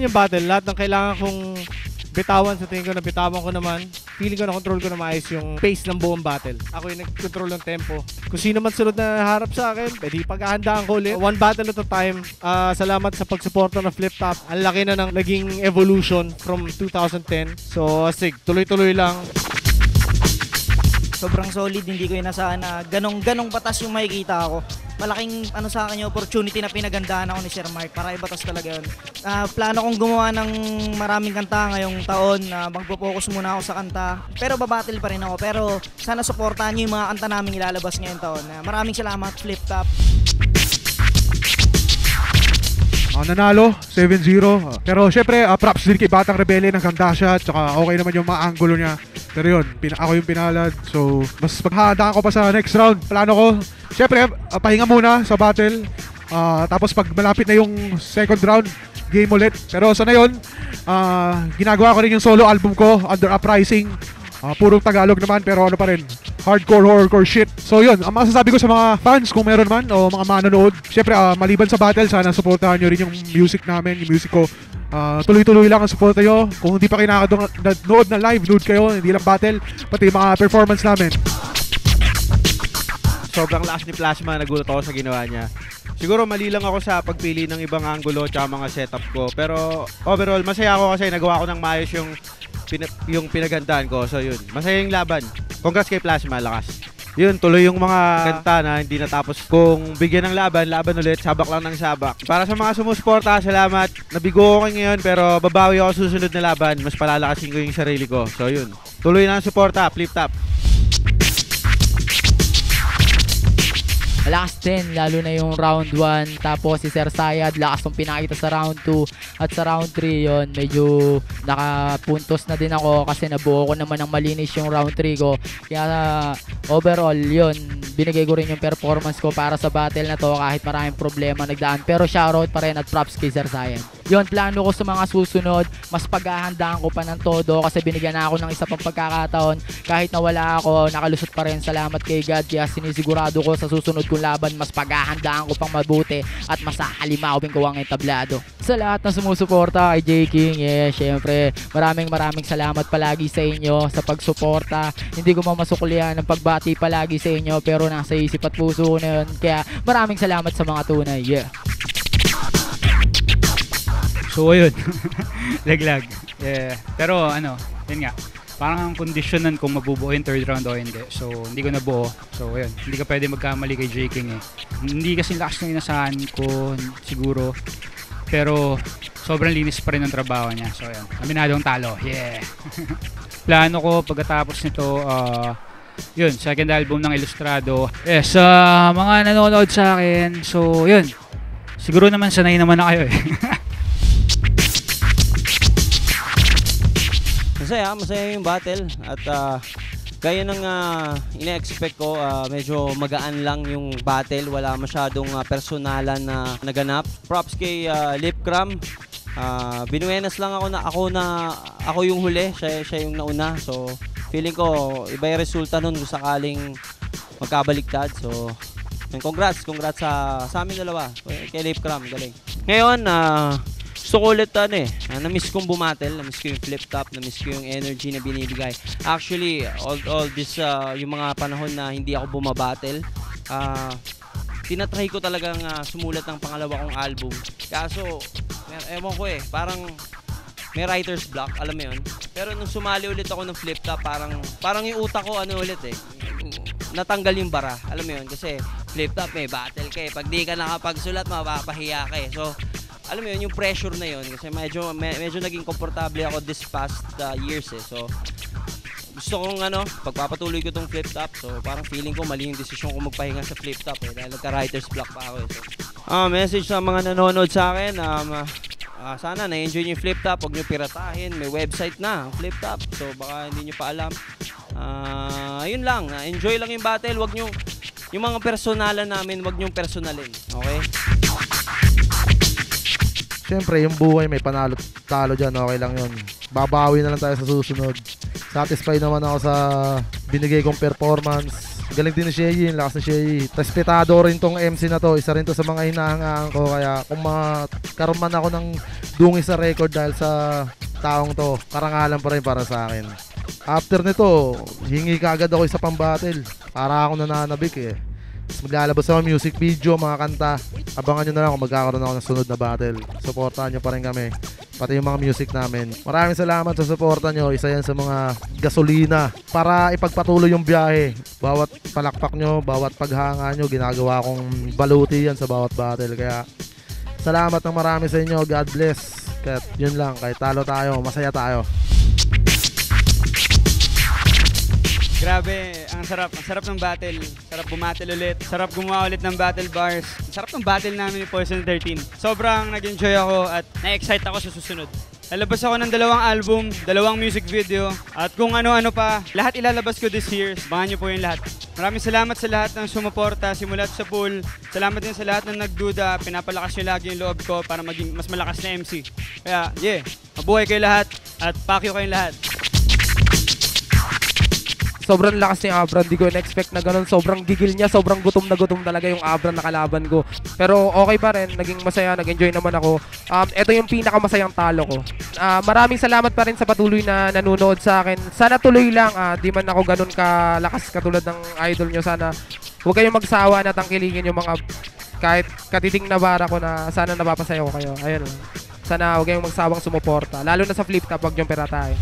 naman yung battle. Lahat ng kailangan kong bitawan sa tingin ko na bitawan ko naman. Feeling ko na control ko na maayos yung pace ng buong battle. Ako yung nag-control ng tempo. Kung sino man sunod na harap sa akin, pwede paghahandaan ko ulit. One battle at a time. Salamat sa pagsuporta ng Flip Top. Ang laki na ng naging evolution from 2010. So, astig, tuloy-tuloy lang. Sobrang solid, hindi ko inasahan na ganong batas yung makikita ako. Malaking sa akin yung opportunity na pinagandaan ako ni Sir Mark para ibatas talaga yun. Plano kong gumawa ng maraming kanta ngayong taon na magpo-focus muna ako sa kanta. Pero babattle pa rin ako. Pero sana supportahan nyo yung mga kanta namin ilalabas ngayong taon. Maraming salamat, Flip Top. Nanalo, 7-0. Pero syempre, props din kay Batang Rebelde, naganda siya. Tsaka okay naman yung mga angulo niya. Pero yun, ako yung pinalad. So, mas paghahanda ko pa sa next round. Plano ko, syempre, pahinga muna sa battle. Tapos pag malapit na yung second round, game ulit. Pero sa na yun, ginagawa ko rin yung solo album ko, Under Uprising. Purong Tagalog naman, pero ano pa rin, hardcore, horrorcore shit. So yun, ang masasabi ko sa mga fans, kung meron man, o mga manonood, syempre, maliban sa battle, sana supportahan nyo rin yung music namin, yung music ko. Tuloy-tuloy lang ang support nyo. Kung hindi pa kinakanood na live, nood kayo, hindi lang battle, pati mga performance namin. Sobrang lakas ni Plasma, nagulat ako sa ginawa niya. Siguro mali lang ako sa pagpili ng ibang angulo at mga setup ko. Pero overall, masaya ako kasi nagawa ko ng maayos yung pinagandaan ko. So yun, masaya yung laban. Congrats kay Plasma, lakas. Yun, tuloy yung mga kanta na hindi natapos. Kung bigyan ng laban ulit, sabak lang ng sabak. Para sa mga sumusuporta, salamat. Nabigo ko ngayon pero babawi ako susunod na laban. Mas palalakasin ko yung sarili ko. So yun, tuloy na ang suporta, Flip Top. Lakas din, lalo na yung round 1. Tapos si Sir Sayad, lakas nung pinakita sa round 2. At sa round 3 yon, medyo nakapuntos na din ako kasi nabuo ko naman ng malinis yung round 3 ko. Kaya overall yon, binigay ko rin yung performance ko para sa battle na to kahit maraming problema nagdaan. Pero shoutout pa rin at props kay Sir Sayad. Yon, plano ko sa mga susunod, mas paghahandaan ko pa ng todo kasi binigyan na ako ng isa pang pagkakataon. Kahit nawala ako, nakalusot pa rin. Salamat kay God, kaya sinisigurado ko sa susunod kong laban, mas paghahandaan ko pang mabuti at mas halimawin ko ang entablado. Sa lahat na sumusuporta kay J King, syempre maraming salamat palagi sa inyo sa pagsuporta. Hindi ko mamasuklihan ang pagbati palagi sa inyo pero nasa isip at puso ko na yun. Kaya maraming salamat sa mga tunay. So ayun, laglag. Pero yun nga, parang ang kondisyonan kung mabubuo yung third round o hindi. So hindi ko nabuo. So ayun, hindi ka pwede magkamali kay J King Hindi kasi lakas ng inasahan ko siguro. Pero sobrang linis pa rin ang trabaho niya. So ayun, aminadong talo. Plano ko pagkatapos nito, yun, second album ng Ilustrado. Sa mga nanonood sa akin, so yun, siguro naman sanay naman na kayo Masaya yung battle at gaya ng ina-expect ko, medyo magaan lang yung battle, wala masyadong personalan na naganap. Props kay Lipcram. Binuenas lang ako yung huli, siya yung nauna. So feeling ko iba yung resulta nun kung sakaling magkabaliktad. So congrats sa amin dalawa, kay Lipcram, galing. Ngayon, gusto ko ulit na-miss kong bumatel, na-miss ko yung Flip Top, na-miss ko yung energy na binibigay. Actually, all this, yung mga panahon na hindi ako bumabattle, tinatry ko talagang sumulat ng pangalawa kong album. Kaso, ewan ko parang may writer's block, alam mo yun. Pero nung sumali ulit ako ng Flip Top, parang yung utak ko natanggal yung bara, alam mo yun. Kasi Flip Top may battle ka pag di ka nakapagsulat, mapapahiya ka So, alam mo yun, yung pressure na yun kasi medyo naging komportable ako this past years So gusto kong pagpapatuloy ko tong Flip Top. So parang feeling ko mali yung desisyon ko magpahinga sa Flip Top dahil nagka-writer's block pa ako So message sa mga nanonood sa akin, sana na-enjoy nyo yung Flip Top, huwag nyo piratahin, may website na ang Flip Top. So baka hindi nyo pa alam. Yun lang, enjoy lang yung battle, wag nyo yung mga personalan namin, wag nyo personalin, okay? Siyempre, yung buhay may panalo-talo dyan, okay lang yun. Babawi na lang tayo sa susunod. Satisfied naman ako sa binigay kong performance. Galing din ni Shea, yung lakas ni Shea. Respetado rin tong MC na to. Isa rin to sa mga hinahangaan ko. Kaya kung makaroon man ako ng dungi sa record dahil sa taong to, karangalan pa rin para sa akin. After nito, hingi ka agad ako isa pang battle. Para ako nananabik eh. Tapos maglalabas ako music video, mga kanta. Abangan nyo na lang kung magkakaroon ako ng sunod na battle. Supportahan nyo pa rin kami. Pati yung mga music namin. Maraming salamat sa suporta nyo. Isa yan sa mga gasolina para ipagpatuloy yung biyahe. Bawat palakpak nyo, bawat paghanga nyo, ginagawa kong baluti yan sa bawat battle. Kaya salamat ng marami sa inyo. God bless. Kaya yun lang, kahit talo tayo, masaya tayo. Grabe, ang sarap ng battle. Sarap bumattle ulit. Sarap gumawa ulit ng battle bars. Ang sarap ng battle namin ni Poison 13. Sobrang nag-enjoy ako at na-excite ako sa susunod. Lalabas ako ng 2 album, 2 music video, at kung ano-ano pa, lahat ilalabas ko this year. Abangan niyo po yung lahat. Maraming salamat sa lahat ng sumuporta, simulat sa pool. Salamat din sa lahat ng nagduda. Pinapalakas niyo lagi yung loob ko para maging mas malakas na MC. Kaya, mabuhay kayo lahat at pakyo kayong lahat. Sobrang lakas ni Abra, hindi ko in-expect na ganun. Sobrang gigil niya, sobrang gutom na gutom talaga yung Abra na kalaban ko. Pero okay pa rin, naging masaya, nag-enjoy naman ako. Ito yung pinakamasayang talo ko. Maraming salamat pa rin sa patuloy na nanonood sa akin. Sana tuloy lang, di man ako ganun kalakas katulad ng idol nyo. Sana huwag kayong magsawa na tangkilingin yung mga kahit katiting na bara ko na sana napapasaya ko kayo. Ayun. Sana huwag kayong magsawang sumuporta. Lalo na sa flip top, huwag niyong piratahin.